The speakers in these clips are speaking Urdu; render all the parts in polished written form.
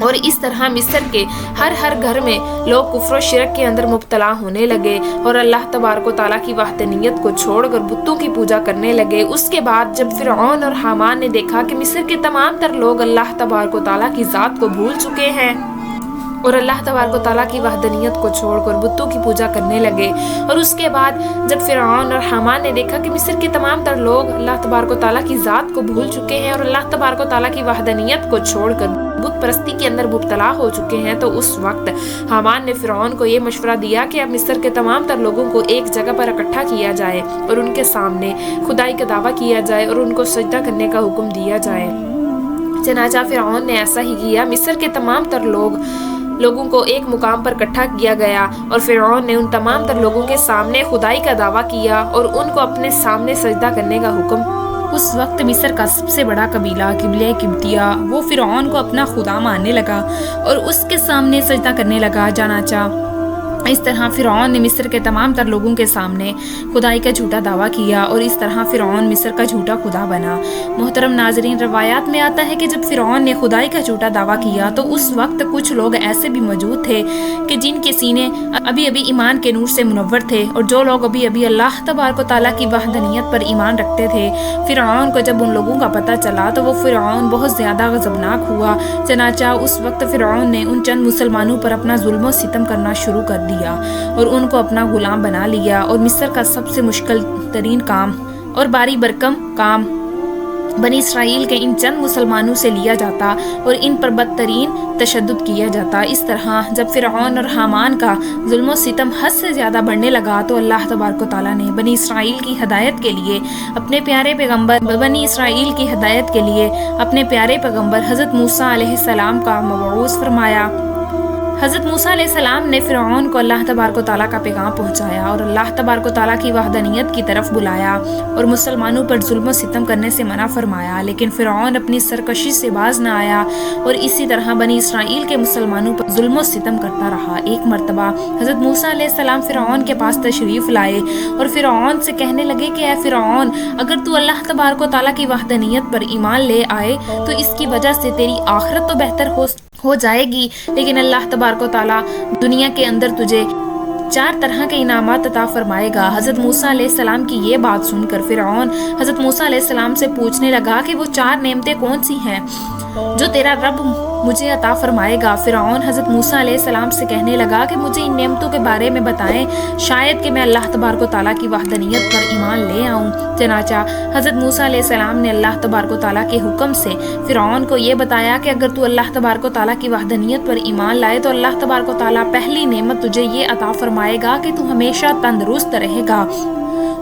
اور اس طرح مصر کے ہر گھر میں لوگ کفر و شرک کے اندر مبتلا ہونے لگے اور اللہ تبارک و تعالیٰ کی وحدانیت کو چھوڑ کر بتوں کی پوجا کرنے لگے۔ اس کے بعد جب فرعون اور حامان نے دیکھا کہ مصر کے تمام تر لوگ اللہ تبارک و تعالیٰ کی ذات کو بھول چکے ہیں اور اللہ تبارک و تعالیٰ کی وحدانیت کو چھوڑ کر بتوں کی پوجا کرنے لگے، اور اس کے بعد جب فرعون اور حامان نے دیکھا کہ مصر کے تمام تر لوگ اللہ تبارک و تعالیٰ کی ذات کو بھول چکے ہیں اور اللہ تبارک و تعالیٰ کی وحدانیت کو چھوڑ کر بت پرستی کے اندر مبتلا ہو چکے ہیں، تو اس وقت حامان نے فرعون کو یہ مشورہ دیا کہ اب مصر کے تمام تر لوگوں کو ایک جگہ پر اکٹھا کیا جائے اور ان کے سامنے خدائی کا دعویٰ کیا جائے اور ان کو سجدہ کرنے کا حکم دیا جائے۔ چنانچہ فرعون نے ایسا ہی کیا۔ مصر کے تمام تر لوگوں کو ایک مقام پر اکٹھا کیا گیا اور فرعون نے ان تمام تر لوگوں کے سامنے خدائی کا دعویٰ کیا اور ان کو اپنے سامنے سجدہ کرنے کا حکم۔ اس وقت مصر کا سب سے بڑا قبیلہ قبیلہ قبطیہ وہ فرعون کو اپنا خدا ماننے لگا اور اس کے سامنے سجدہ کرنے لگا۔ چنانچہ اس طرح فرعون نے مصر کے تمام تر لوگوں کے سامنے خدائی کا جھوٹا دعویٰ کیا اور اس طرح فرعون مصر کا جھوٹا خدا بنا۔ محترم ناظرین، روایات میں آتا ہے کہ جب فرعون نے خدائی کا جھوٹا دعویٰ کیا تو اس وقت کچھ لوگ ایسے بھی موجود تھے کہ جن کے سینے ابھی ایمان کے نور سے منور تھے، اور جو لوگ ابھی اللہ تبارک و تعالیٰ کی وحدانیت پر ایمان رکھتے تھے۔ فرعون کو جب ان لوگوں کا پتہ چلا تو وہ فرعون بہت زیادہ غضبناک ہوا۔ چنانچہ اس وقت فرعون نے ان چند مسلمانوں پر اپنا ظلم و ستم کرنا شروع کر دیا اور ان کو اپنا غلام بنا لیا، اور مصر کا سب سے مشکل ترین کام اور باری برکم کام بنی اسرائیل کے ان چند مسلمانوں سے لیا جاتا اور ان پر بدترین تشدد کیا جاتا۔ اس طرح جب فرعون اور حامان کا ظلم و ستم حد سے زیادہ بڑھنے لگا تو اللہ تبارک و تعالیٰ نے بنی اسرائیل کی ہدایت کے لیے اپنے پیارے پیغمبر حضرت موسیٰ علیہ السلام کا مبعوث فرمایا۔ حضرت موسیٰ علیہ السلام نے فرعون کو اللہ تبارک و تعالیٰ کا پیغام پہنچایا اور اللہ تبارک و تعالیٰ کی وحدانیت کی طرف بلایا اور مسلمانوں پر ظلم و ستم کرنے سے منع فرمایا، لیکن فرعون اپنی سرکشی سے باز نہ آیا اور اسی طرح بنی اسرائیل کے مسلمانوں پر ظلم و ستم کرتا رہا۔ ایک مرتبہ حضرت موسیٰ علیہ السلام فرعون کے پاس تشریف لائے اور فرعون سے کہنے لگے کہ اے فرعون، اگر تو اللہ تبارک و تعالیٰ کی وحدانیت پر ایمان لے آئے تو اس کی وجہ سے تیری آخرت تو بہتر ہو جائے گی، لیکن اللہ تبارک و تعالیٰ دنیا کے اندر تجھے 4 طرح کے انعامات عطا فرمائے گا۔ حضرت موسیٰ علیہ السلام کی یہ بات سن کر فرعون حضرت موسیٰ علیہ السلام سے پوچھنے لگا کہ وہ 4 نعمتیں کون سی ہیں جو تیرا رب مجھے عطا فرمائے گا۔ فرعون حضرت موسیٰ علیہ السلام سے کہنے لگا کہ مجھے ان نعمتوں کے بارے میں بتائیں، شاید کہ میں اللہ تبارک و تعالیٰ کی وحدانیت پر ایمان لے آؤں۔ چنانچہ حضرت موسیٰ علیہ السلام نے اللہ تبارک و تعالیٰ کے حکم سے فرعون کو یہ بتایا کہ اگر تو اللہ تبارک و تعالیٰ کی وحدانیت پر ایمان لائے تو اللہ تبارک و تعالیٰ پہلی نعمت تجھے یہ عطا فرمائے گا کہ تو ہمیشہ تندرست رہے گا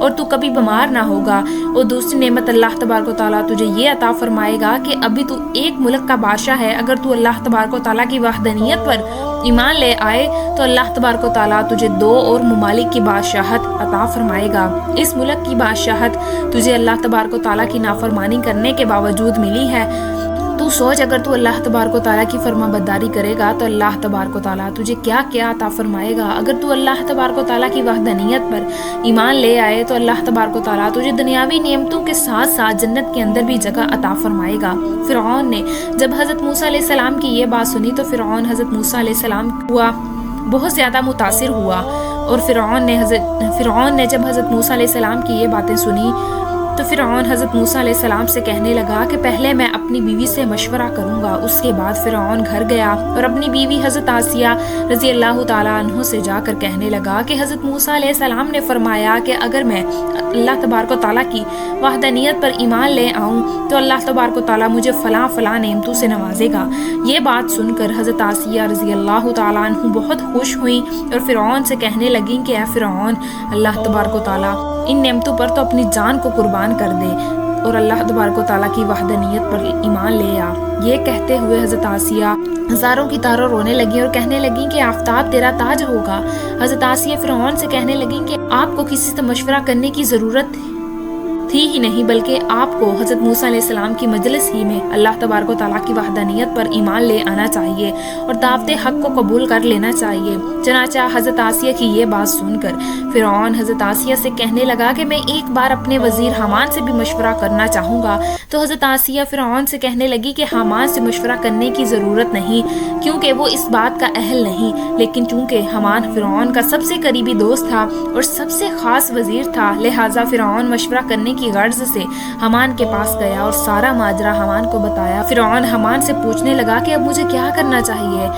اور تو کبھی بیمار نہ ہوگا، اور دوسری نعمت اللہ تبارک و تعالیٰ تجھے یہ عطا فرمائے گا کہ ابھی تو ایک ملک کا بادشاہ ہے، اگر تو اللہ تبارک و تعالیٰ کی وحدانیت پر ایمان لے آئے تو اللہ تبارک و تعالیٰ تجھے 2 اور ممالک کی بادشاہت عطا فرمائے گا۔ اس ملک کی بادشاہت تجھے اللہ تبارک و تعالیٰ کی نافرمانی کرنے کے باوجود ملی ہے۔ تو سوچ، اگر تو اللہ تبارک و تعالیٰ کی فرما برداری کرے گا تو اللہ تبارک و تعالیٰ تجھے کیا کیا عطا فرمائے گا۔ اگر تو اللہ تبارک و تعالیٰ کی وحدانیت پر ایمان لے آئے تو اللہ تبارک و تعالیٰ تجھے دنیاوی نعمتوں کے ساتھ ساتھ جنت کے اندر بھی جگہ عطا فرمائے گا۔ فرعون نے جب حضرت موسیٰ علیہ السلام کی یہ بات سنی تو فرعون حضرت موسیٰ علیہ السلام ہوا بہت زیادہ متاثر ہوا، اور فرعون نے جب حضرت موسیٰ علیہ السلام کی یہ باتیں سنی تو فرعون حضرت موسیٰ علیہ السلام سے کہنے لگا کہ پہلے میں اپنی بیوی سے مشورہ کروں گا۔ اس کے بعد فرعون گھر گیا اور اپنی بیوی حضرت آسیہ رضی اللہ تعالیٰ عنہ سے جا کر کہنے لگا کہ حضرت موسیٰ علیہ السلام نے فرمایا کہ اگر میں اللہ تبارک و تعالیٰ کی وحدانیت پر ایمان لے آؤں تو اللہ تبارک و تعالیٰ مجھے فلاں نعمتوں سے نوازے گا۔ یہ بات سن کر حضرت آسیہ رضی اللہ تعالیٰ عنہ بہت خوش ہوئیں اور فرعون سے کہنے لگیں کہ اے فرعون، اللہ تبارک و تعالیٰ ان نعمتوں پر تو اپنی جان کو قربان کر دے اور اللہ تبارک و تعالیٰ کی وحدانیت پر ایمان لے آ۔ یہ کہتے ہوئے حضرت آسیہ ہزاروں کی طرح رونے لگیں اور کہنے لگیں کہ آفتاب تیرا تاج ہوگا۔ حضرت آسیہ فرعون سے کہنے لگیں کہ آپ کو کسی سے مشورہ کرنے کی ضرورت تھی ہی نہیں بلکہ آپ کو حضرت موسیٰ علیہ السلام کی مجلس ہی میں اللہ تبارک و تعالیٰ کی وحدانیت پر ایمان لے آنا چاہیے اور دعوت حق کو قبول کر لینا چاہیے۔ چنانچہ حضرت آسیہ کی یہ بات سن کر فرعون حضرت آسیہ سے کہنے لگا کہ میں ایک بار اپنے وزیر حامان سے بھی مشورہ کرنا چاہوں گا۔ تو حضرت آسیہ فرعون سے کہنے لگی کہ حامان سے مشورہ کرنے کی ضرورت نہیں، کیونکہ وہ اس بات کا اہل نہیں، لیکن چونکہ حامان فرعون کا سب سے قریبی دوست تھا اور سب سے خاص وزیر تھا، لہٰذا فرعون مشورہ کرنے کی غرض سے حامان کے پاس گیا اور سارا ماجرا حامان کو بتایا۔ فرعون حامان سے پوچھنے لگا کہ اب مجھے کیا کرنا چاہیے۔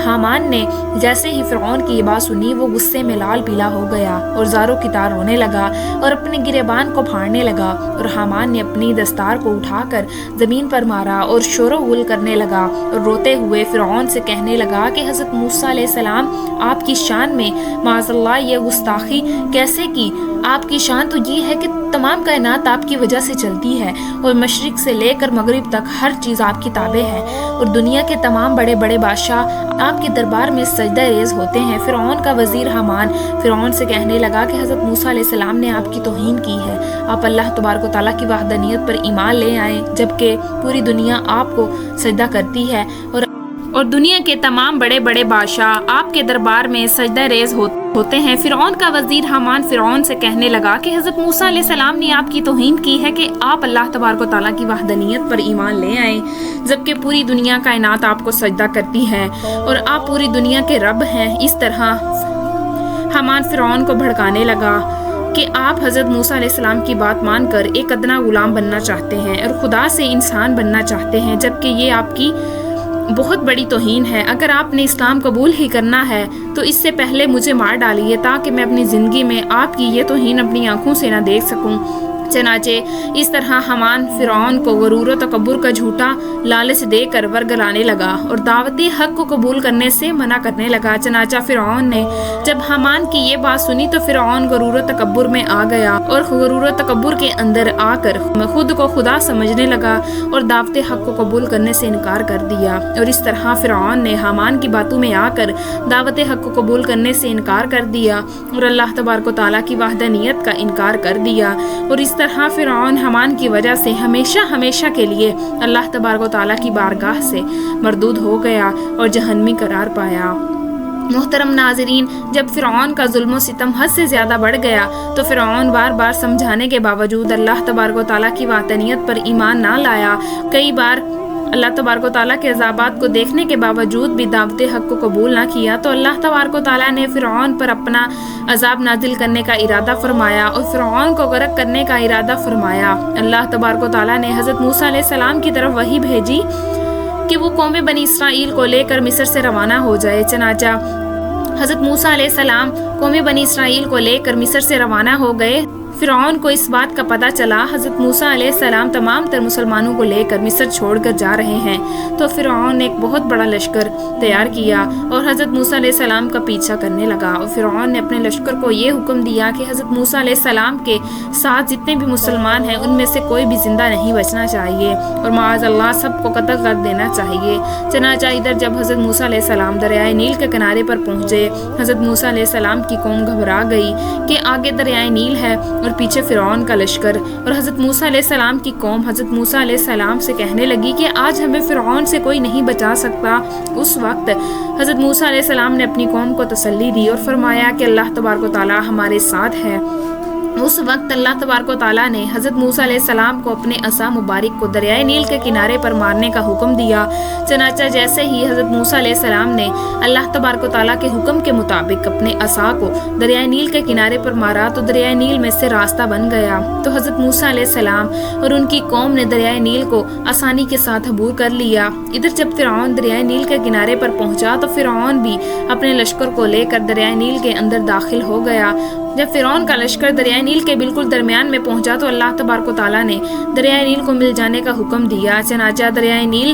حامان نے جیسے ہی فرعون کی یہ بات سنی وہ غصے میں لال پیلا ہو گیا اور زاروں کی طرح رونے لگا اور اپنے گریبان کو پھاڑنے لگا، اور حامان نے اپنی دستار کو اٹھا کر زمین پر مارا اور شور و غل کرنے لگا اور روتے ہوئے فرعون سے کہنے لگا کہ حضرت موسیٰ علیہ السلام آپ کی شان میں معاذ اللہ یہ گستاخی کیسے کی؟ آپ کی شان تو یہ ہے کہ تمام کائنات آپ کی وجہ سے چلتی ہے اور مشرق سے لے کر مغرب تک ہر چیز آپ کی تابع ہے، اور دنیا کے تمام بڑے بڑے بادشاہ آپ کے دربار میں سجدہ ریز ہوتے ہیں۔ فرعون کا وزیر حامان فرعون سے کہنے لگا کہ حضرت موسیٰ علیہ السلام نے آپ کی توہین کی ہے، آپ اللہ تبارک و تعالیٰ کی وحدانیت پر ایمان لے آئیں جبکہ پوری دنیا آپ کو سجدہ کرتی ہے اور دنیا کے تمام بڑے بڑے بادشاہ آپ کے دربار میں سجدہ ریز ہوتے ہیں۔ فرعون کا وزیر حامان فرعون سے کہنے لگا کہ حضرت موسیٰ علیہ السلام نے آپ کی توہین کی ہے کہ آپ اللہ تبارک و تعالیٰ کی وحدانیت پر ایمان لے آئیں جبکہ پوری دنیا کائنات آپ کو سجدہ کرتی ہے اور آپ پوری دنیا کے رب ہیں۔ اس طرح حامان فرعون کو بھڑکانے لگا کہ آپ حضرت موسیٰ علیہ السلام کی بات مان کر ایک ادنا غلام بننا چاہتے ہیں اور خدا سے انسان بننا چاہتے ہیں، جبکہ یہ آپ کی بہت بڑی توہین ہے۔ اگر آپ نے اسلام قبول ہی کرنا ہے تو اس سے پہلے مجھے مار ڈالیے تاکہ میں اپنی زندگی میں آپ کی یہ توہین اپنی آنکھوں سے نہ دیکھ سکوں۔ چنانچہ اس طرح حامان فرعون کو غرور و تکبر کا جھوٹا لالچ دے کر ورگلانے لگا اور دعوت حق کو قبول کرنے سے منع کرنے لگا۔ چنانچہ فرعون نے جب حامان کی یہ بات سنی تو فرعون غرور و تکبر میں آ گیا اور غرور و تکبر کے اندر آ کر خود کو خدا سمجھنے لگا اور دعوت حق کو قبول کرنے سے انکار کر دیا، اور اس طرح فرعون نے حامان کی باتوں میں آ کر دعوت حق کو قبول کرنے سے انکار کر دیا اور اللہ تبارک و تعالیٰ کی وحدانیت کا انکار کر دیا، اور اس طرح فرعون حامان کی وجہ سے ہمیشہ ہمیشہ کے لیے اللہ تبارک و تعالیٰ کی بارگاہ سے مردود ہو گیا اور جہنمی قرار پایا۔ محترم ناظرین، جب فرعون کا ظلم و ستم حد سے زیادہ بڑھ گیا تو فرعون بار بار سمجھانے کے باوجود اللہ تبارک و تعالیٰ کی وحدانیت پر ایمان نہ لایا۔ کئی بار اللہ تبارک و تعالیٰ کے عذابات کو دیکھنے کے باوجود بھی دعوت حق کو قبول نہ کیا تو اللہ تبارک و تعالیٰ نے فرعون پر اپنا عذاب نازل کرنے کا ارادہ فرمایا اور فرعون کو غرق کرنے کا ارادہ فرمایا۔ اللہ تبارک و تعالیٰ نے حضرت موسیٰ علیہ السلام کی طرف وحی بھیجی کہ وہ قوم بنی اسرائیل کو لے کر مصر سے روانہ ہو جائے۔ چنانچہ حضرت موسیٰ علیہ السلام قوم بنی اسرائیل کو لے کر مصر سے روانہ ہو گئے۔ فرعون کو اس بات کا پتہ چلا حضرت موسیٰ علیہ السلام تمام تر مسلمانوں کو لے کر مصر چھوڑ کر جا رہے ہیں، تو فرعون نے ایک بہت بڑا لشکر تیار کیا اور حضرت موسیٰ علیہ السلام کا پیچھا کرنے لگا، اور فرعون نے اپنے لشکر کو یہ حکم دیا کہ حضرت موسیٰ علیہ السلام کے ساتھ جتنے بھی مسلمان ہیں ان میں سے کوئی بھی زندہ نہیں بچنا چاہیے اور معاذ اللہ سب کو قتل کر دینا چاہیے۔ چنانچہ ادھر جب حضرت موسیٰ علیہ السلام دریائے نیل کے کنارے پر پہنچے، حضرت موسیٰ علیہ السلام کی قوم گھبرا گئی کہ آگے دریائے نیل ہے اور پیچھے فرعون کا لشکر، اور حضرت موسیٰ علیہ السلام کی قوم حضرت موسیٰ علیہ السلام سے کہنے لگی کہ آج ہمیں فرعون سے کوئی نہیں بچا سکتا۔ اس وقت حضرت موسیٰ علیہ السلام نے اپنی قوم کو تسلی دی اور فرمایا کہ اللہ تبارک و تعالیٰ ہمارے ساتھ ہے۔ اس وقت اللہ تبارک و تعالیٰ نے حضرت موسیٰ علیہ السلام کو اپنے عصا مبارک کو دریائے نیل کے کنارے پر مارنے کا حکم دیا۔ چنانچہ جیسے ہی حضرت موسیٰ علیہ السلام نے اللہ تبارک و تعالیٰ کے حکم کے مطابق اپنے عصا کو دریائے نیل کے کنارے پر مارا تو دریائے نیل میں سے راستہ بن گیا، تو حضرت موسیٰ علیہ السلام اور ان کی قوم نے دریائے نیل کو آسانی کے ساتھ عبور کر لیا۔ ادھر جب فرعون دریائے نیل کے کنارے پر پہنچا تو فرعون بھی اپنے لشکر کو لے کر دریائے نیل کے اندر داخل ہو گیا۔ جب فرعون کا لشکر دریائے نیل کے بالکل درمیان میں پہنچا تو اللہ تبارک و تعالیٰ نے دریائے نیل کو مل جانے کا حکم دیا۔ چنانچہ دریائے نیل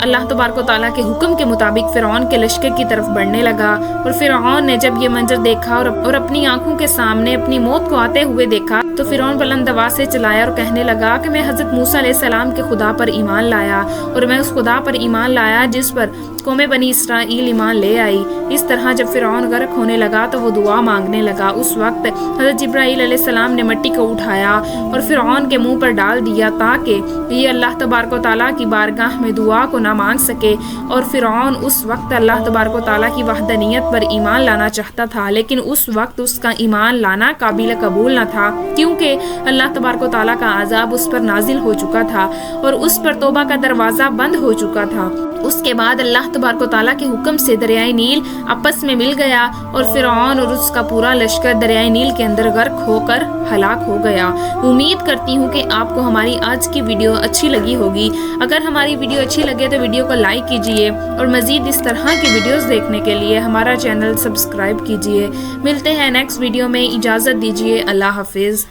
اللہ تبارک و تعالیٰ کے حکم کے مطابق فرعون کے لشکر کی طرف بڑھنے لگا، اور فرعون نے جب یہ منظر دیکھا اور اپنی آنکھوں کے سامنے اپنی موت کو آتے ہوئے دیکھا تو فرعون بلند آواز سے چلایا اور کہنے لگا کہ میں حضرت موسیٰ علیہ السلام کے خدا پر ایمان لایا، اور میں اس خدا پر ایمان لایا جس پر قوم بنی اسرائیل ایمان لے آئی۔ اس طرح جب فرعون غرق ہونے لگا تو وہ دعا مانگنے لگا۔ اس وقت حضرت جبرائیل علیہ السلام نے مٹی کو اٹھایا اور فرعون کے منہ پر ڈال دیا تاکہ یہ اللہ تبارک و تعالیٰ کی بارگاہ میں دعا کو نہ مانگ سکے، اور فرعون اس وقت اللہ تبارک و تعالیٰ کی وحدانیت پر ایمان لانا چاہتا تھا، لیکن اس وقت اس کا ایمان لانا قابل قبول نہ تھا، کیونکہ اللہ تبارک و تعالیٰ کا عذاب اس پر نازل ہو چکا تھا اور اس پر توبہ کا دروازہ بند ہو چکا تھا۔ اس کے بعد اللہ تبارک و تعالیٰ کے حکم سے دریائے نیل آپس میں مل گیا اور فرعون اور اس کا پورا لشکر دریائے نیل کے اندر غرق ہو کر ہلاک ہو گیا۔ امید کرتی ہوں کہ آپ کو ہماری آج کی ویڈیو اچھی لگی ہوگی۔ اگر ہماری ویڈیو اچھی لگے تو ویڈیو کو لائک کیجئے اور مزید اس طرح کی ویڈیوز دیکھنے کے لیے ہمارا چینل سبسکرائب کیجئے۔ ملتے ہیں نیکسٹ ویڈیو میں، اجازت دیجئے، اللہ حافظ۔